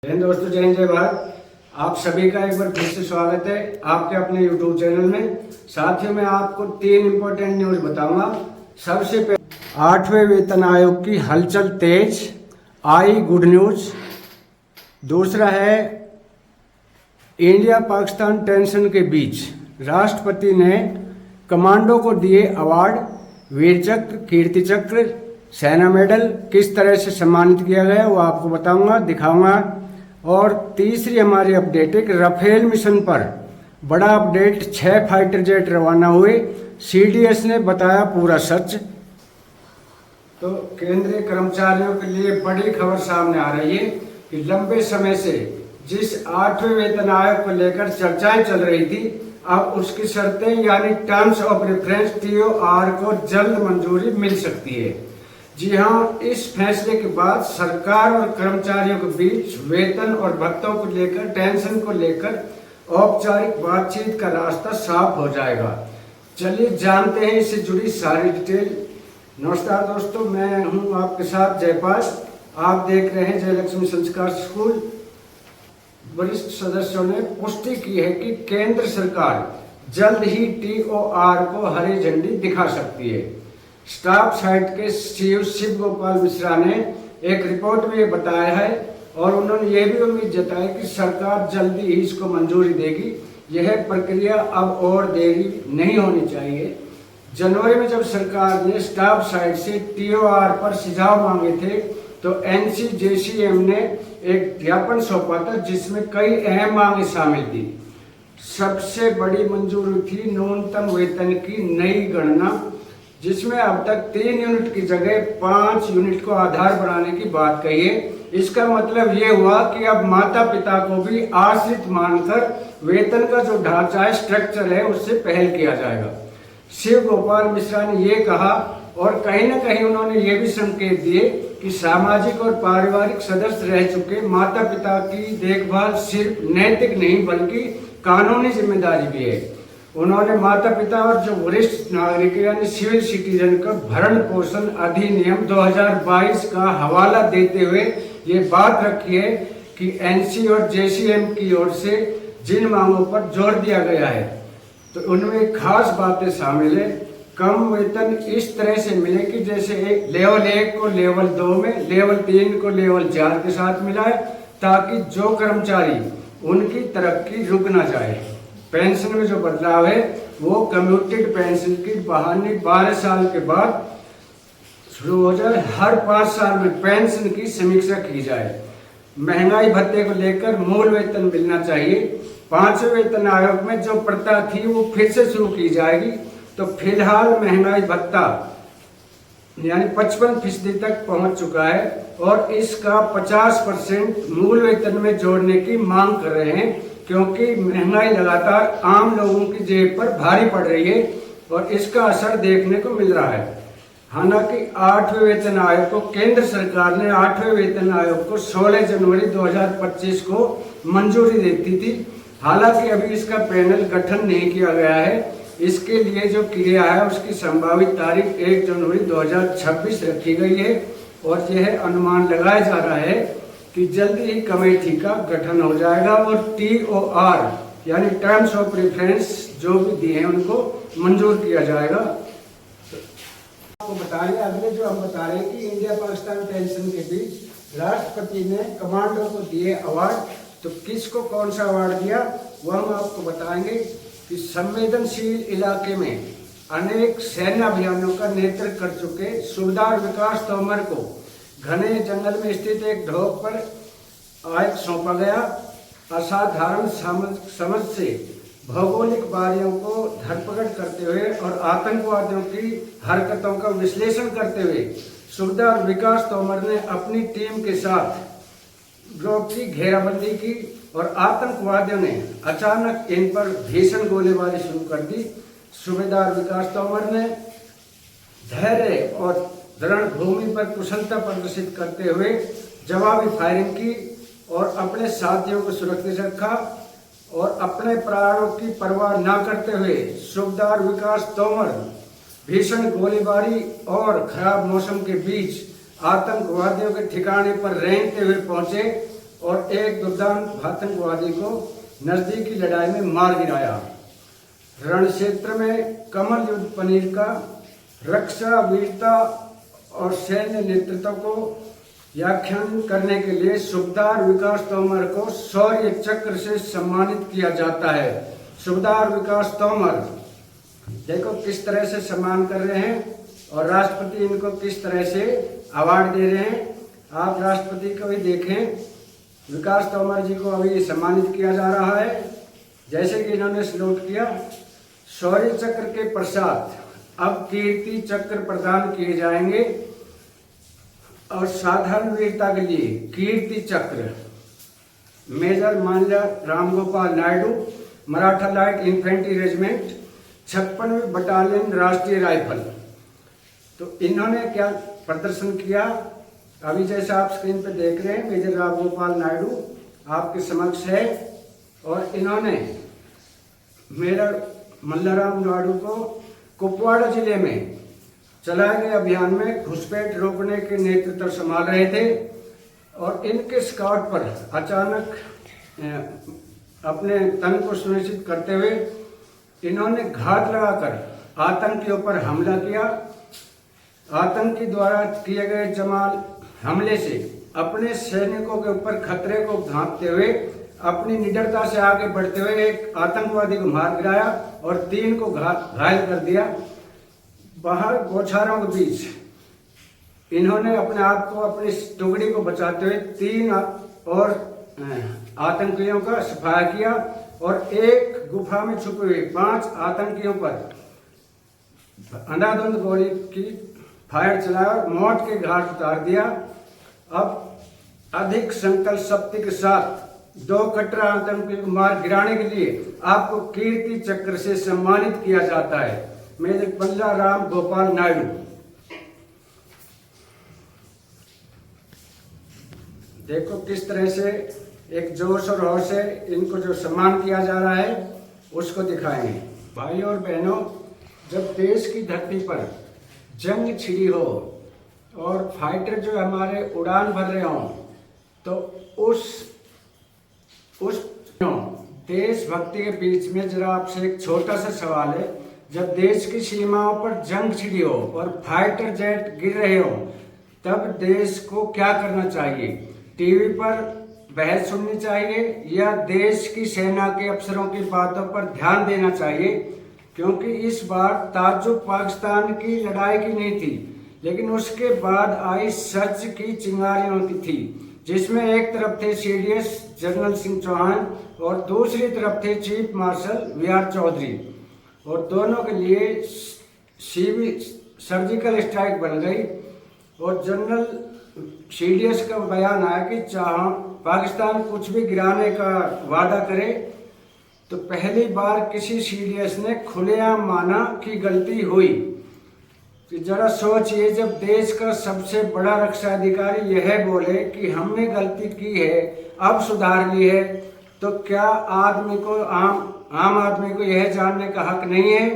दोस्तों, जय हिंद, जय भारत। आप सभी का एक बार फिर से स्वागत है आपके अपने YouTube चैनल में। साथियों, मैं आपको 3 इम्पोर्टेंट न्यूज बताऊंगा। सबसे पहले 8वें वेतन आयोग की हलचल तेज, आई गुड न्यूज। दूसरा है इंडिया पाकिस्तान टेंशन के बीच राष्ट्रपति ने कमांडो को दिए अवार्ड, वीर चक्र, कीर्ति चक्र, सेना मेडल। किस तरह से सम्मानित किया गया वो आपको बताऊंगा, दिखाऊंगा। और तीसरी हमारी अपडेट है कि राफेल मिशन पर बड़ा अपडेट, 6 फाइटर जेट रवाना हुए, सीडीएस ने बताया पूरा सच। तो केंद्रीय कर्मचारियों के लिए बड़ी खबर सामने आ रही है कि लंबे समय से जिस 8वें वेतन आयोग को लेकर चर्चाएं चल रही थी, अब उसकी शर्तें यानी टर्म्स ऑफ रेफरेंस TOR को जल्द मंजूरी मिल सकती है। जी हाँ, इस फैसले के बाद सरकार और कर्मचारियों के बीच वेतन और भत्तों को लेकर, टेंशन को लेकर औपचारिक बातचीत का रास्ता साफ हो जाएगा। चलिए जानते हैं इससे जुड़ी सारी डिटेल। नमस्कार दोस्तों, मैं हूं आपके साथ जयपाल। आप देख रहे हैं जयलक्ष्मी संस्कार स्कूल। वरिष्ठ सदस्यों ने पुष्टि की है कि केंद्र सरकार जल्द ही TOR को हरी झंडी दिखा सकती है। स्टाफ साइट के CEO शिव गोपाल मिश्रा ने एक रिपोर्ट में ये बताया है और उन्होंने ये भी उम्मीद जताई कि सरकार जल्दी ही इसको मंजूरी देगी। यह प्रक्रिया अब और देरी नहीं होनी चाहिए। जनवरी में जब सरकार ने स्टाफ साइट से TOR पर सुझाव मांगे थे तो NCJCM ने एक ज्ञापन सौंपा था जिसमें कई अहम मांगे शामिल थी। सबसे बड़ी मंजूरी थी न्यूनतम वेतन की नई गणना, जिसमें अब तक 3 यूनिट की जगह 5 यूनिट को आधार बढ़ाने की बात कही है। इसका मतलब ये हुआ कि अब माता पिता को भी आश्रित मानकर वेतन का जो ढांचा है, स्ट्रक्चर है, उससे पहल किया जाएगा। शिव गोपाल मिश्रा ने ये कहा और कहीं ना कहीं उन्होंने ये भी संकेत दिए कि सामाजिक और पारिवारिक सदस्य रह चुके माता पिता की देखभाल सिर्फ नैतिक नहीं बल्कि कानूनी जिम्मेदारी भी है। उन्होंने माता पिता और जो वरिष्ठ नागरिक यानी सिविल सिटीजन का भरण पोषण अधिनियम 2022 का हवाला देते हुए ये बात रखी है कि NC और JCM की ओर से जिन मांगों पर जोर दिया गया है तो उनमें खास बातें शामिल है। कम वेतन इस तरह से मिले कि जैसे लेवल 1 को लेवल 2 में, लेवल 3 को लेवल 4 के साथ मिलाए, ताकि जो कर्मचारी उनकी तरक्की रुक ना जाए। पेंशन में जो बदलाव है वो कम्यूटेड पेंशन की बहाली 12 साल के बाद शुरू हो जाए। हर 5 साल में पेंशन की समीक्षा की जाए। महंगाई भत्ते को लेकर मूल वेतन मिलना चाहिए। 5वें वेतन आयोग में जो प्रथा थी वो फिर से शुरू की जाएगी। तो फिलहाल महंगाई भत्ता यानी 55% तक पहुंच चुका है और इसका 50% मूल वेतन में जोड़ने की मांग कर रहे हैं, क्योंकि महंगाई लगातार आम लोगों की जेब पर भारी पड़ रही है और इसका असर देखने को मिल रहा है। हालांकि 8वें वेतन आयोग को केंद्र सरकार ने 8वें वेतन आयोग को 16 जनवरी 2025 को मंजूरी देती थी। हालांकि अभी इसका पैनल गठन नहीं किया गया है। इसके लिए जो क्रिया है उसकी संभावित तारीख 1 जनवरी 2026 रखी गई है और यह अनुमान लगाया जा रहा है कि जल्दी ही कमेटी का गठन हो जाएगा और TOR यानी टर्म्स ऑफ रेफरेंस जो भी दिए हैं उनको मंजूर किया जाएगा। आपको बताएंगे अगले जो हम बता रहे हैं कि इंडिया पाकिस्तान टेंशन के बीच राष्ट्रपति ने कमांडो को दिए अवार्ड। तो किसको कौन सा अवार्ड दिया वो हम आपको बताएंगे कि संवेदनशील इलाके में अनेक सैन्य अभियानों का नेतृत्व कर चुके सूबेदार विकास तोमर को घने जंगल में स्थित एक ढोक पर आयुक्त सौंपा गया। असाधारण समझ से भौगोलिक बारियों को धरपकड़ करते हुए और आतंकवादियों की हरकतों का विश्लेषण करते हुए सूबेदार विकास तोमर ने अपनी टीम के साथ ग्रोह की घेराबंदी की और आतंकवादियों ने अचानक इन पर भीषण गोलीबारी शुरू कर दी। सूबेदार विकास तोमर ने धैर्य और रणभूमि पर कुशलता प्रदर्शित करते हुए जवाबी फायरिंग की और अपने साथियों को सुरक्षित रखा और अपने प्राणों की परवाह न करते हुए सूबेदार विकास तोमर भीषण गोलीबारी और खराब मौसम के बीच आतंकवादियों के ठिकाने पर रेंगते हुए पहुंचे और एक दुर्दांत आतंकवादी को नजदीकी लड़ाई में मार गिराया। रण क्षेत्र में कमल युद्ध पनीर का रक्षा, वीरता और सैन्य नेतृत्व को व्याख्यान करने के लिए सूबेदार विकास तोमर को शौर्य चक्र से सम्मानित किया जाता है। सूबेदार विकास तोमर देखो किस तरह से सम्मान कर रहे हैं और राष्ट्रपति इनको किस तरह से अवार्ड दे रहे हैं। आप राष्ट्रपति को भी देखें, विकास तोमर जी को अभी सम्मानित किया जा रहा है। जैसे कि इन्होंने सल्यूट किया, शौर्य चक्र के पश्चात अब कीर्ति चक्र प्रदान किए जाएंगे और साधारण वीरता के लिए Kirti Chakra major Mallya Ramgopal Naidu, Maratha light infantry regiment, 56वीं बटालियन राष्ट्रीय राइफल। तो इन्होंने क्या प्रदर्शन किया, अभी जैसा आप स्क्रीन पे देख रहे हैं, मेजर रामगोपाल नायडू आपके समक्ष है और इन्होंने मेजर मल्लाराम नायडू को कुपवाड़ा जिले में चलाए गए अभियान में घुसपैठ रोकने के नेतृत्व संभाल रहे थे और इनके स्काउट पर अचानक अपने तन को सुनिश्चित करते हुए इन्होंने घात लगाकर आतंकियों पर हमला किया। आतंकी द्वारा किए गए जमाल हमले से अपने सैनिकों के ऊपर खतरे को भांपते हुए अपनी निडरता से आगे बढ़ते हुए एक आतंकवादी को मार गिराया और 3 को घायल कर दिया। बाहर गोछारों के बीच इन्होंने अपने आप को, अपनी टुकड़ी को बचाते हुए 3 और आतंकियों का सफाया किया और एक गुफा में छुपे हुए 5 आतंकियों पर अंधाधुंध गोली की फायर चलाया और मौत के घाट उतार दिया। अब अधिक संकल्प शक्ति के साथ 2 कट्टर आतंकियों को मार गिराने के लिए आपको कीर्ति चक्र से सम्मानित किया जाता है। मेजर मल्लाराम गोपाल नायडू। देखो किस तरह से एक जोश और होश से इनको जो सम्मान किया जा रहा है उसको दिखाएंगे। भाइयों और बहनों, जब देश की धरती पर जंग छिड़ी हो और फाइटर जो हमारे उड़ान भर रहे हों, तो उस देशभक्ति के बीच में जरा आपसे एक छोटा सा सवाल है। जब देश की सीमाओं पर जंग छिड़ी हो और फाइटर जेट गिर रहे हो, तब देश को क्या करना चाहिए? टीवी पर बहस सुननी चाहिए या देश की सेना के अफसरों की बातों पर ध्यान देना चाहिए? क्योंकि इस बार ताज्जुब पाकिस्तान की लड़ाई की नहीं थी, लेकिन उसके बाद आई सच की चिंगारियों की थी, जिसमें एक तरफ थे सीडीएस जनरल सिंह चौहान और दूसरी तरफ थे चीफ मार्शल वीआर चौधरी, और दोनों के लिए सर्जिकल स्ट्राइक बन गई। और जनरल सीडीएस का बयान आया कि चाहे पाकिस्तान कुछ भी गिराने का वादा करे, तो पहली बार किसी सीडीएस ने खुलेआम माना कि गलती हुई। कि जरा सोचिए, जब देश का सबसे बड़ा रक्षा अधिकारी यह बोले कि हमने गलती की है, अब सुधार ली है, तो क्या आदमी को आम आदमी को यह जानने का हक नहीं है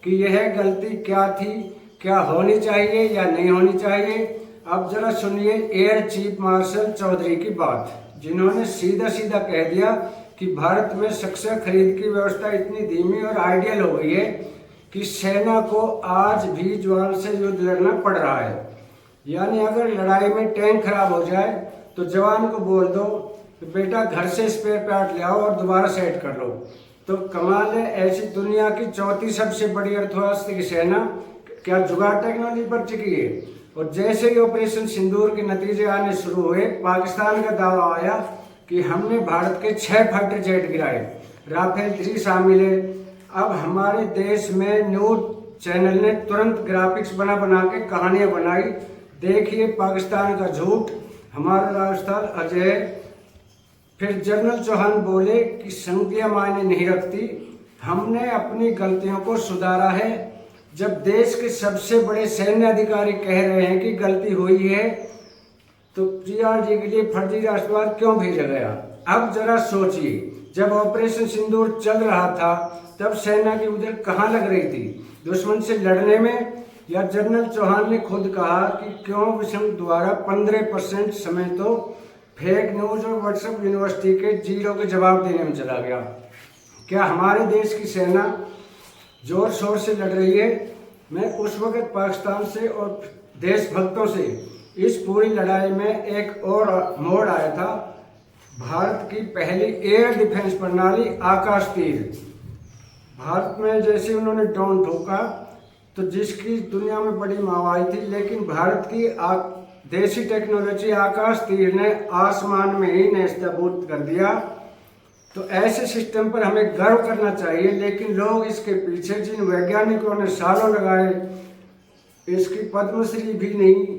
कि यह गलती क्या थी, क्या होनी चाहिए या नहीं होनी चाहिए? अब जरा सुनिए एयर चीफ मार्शल चौधरी की बात, जिन्होंने सीधा सीधा कह दिया कि भारत में शस्त्र खरीद की व्यवस्था इतनी धीमी और आइडियल हो गई है कि सेना को आज भी जवान से युद्ध लड़ना पड़ रहा है। यानी अगर लड़ाई में टैंक खराब हो जाए तो जवान को बोल दो कि बेटा घर से स्पेयर पार्ट ले आओ और दोबारा सेट कर लो। तो कमाल है, ऐसी दुनिया की चौथी सबसे बड़ी अर्थव्यवस्था की सेना क्या जुगाड़ टेक्नोलॉजी पर टिकी है? और जैसे ही ऑपरेशन सिंदूर के नतीजे आने शुरू हुए, पाकिस्तान का दावा आया कि हमने भारत के 6 फाइटर जेट गिराए, राफेल 3 शामिल है। अब हमारे देश में न्यूज चैनल ने तुरंत ग्राफिक्स बना के कहानियां बनाई, देखिए पाकिस्तान का झूठ, हमारा राजस्थान अजय। फिर जनरल चौहान बोले कि संख्या मायने नहीं रखती, हमने अपनी गलतियों को सुधारा है। जब देश के सबसे बड़े सैन्य अधिकारी कह रहे हैं कि गलती हुई है, तो पीआर जी के लिए फर्जी राष्ट्रवाद क्यों भेजा गया? अब जरा सोचिए, जब ऑपरेशन सिंदूर चल रहा था तब सेना की उधर कहाँ लग रही थी? दुश्मन से लड़ने में? या जनरल चौहान ने खुद कहा कि क्यों विषम द्वारा 15% समय तो फेक न्यूज और व्हाट्सएप यूनिवर्सिटी के जीरो के जवाब देने में चला गया। क्या हमारे देश की सेना जोर शोर से लड़ रही है? मैं उस वक्त पाकिस्तान से और देशभक्तों से इस पूरी लड़ाई में एक और मोड़ आया था। भारत की पहली एयर डिफेंस प्रणाली आकाश तीर, भारत में जैसे उन्होंने ड्रोन ठोका तो जिसकी दुनिया में बड़ी मावाई थी, लेकिन भारत की देसी टेक्नोलॉजी आकाश तीर ने आसमान में ही नेस्तनाबूद कर दिया। तो ऐसे सिस्टम पर हमें गर्व करना चाहिए, लेकिन लोग इसके पीछे जिन वैज्ञानिकों ने सालों लगाए, इसकी पद्मश्री भी नहीं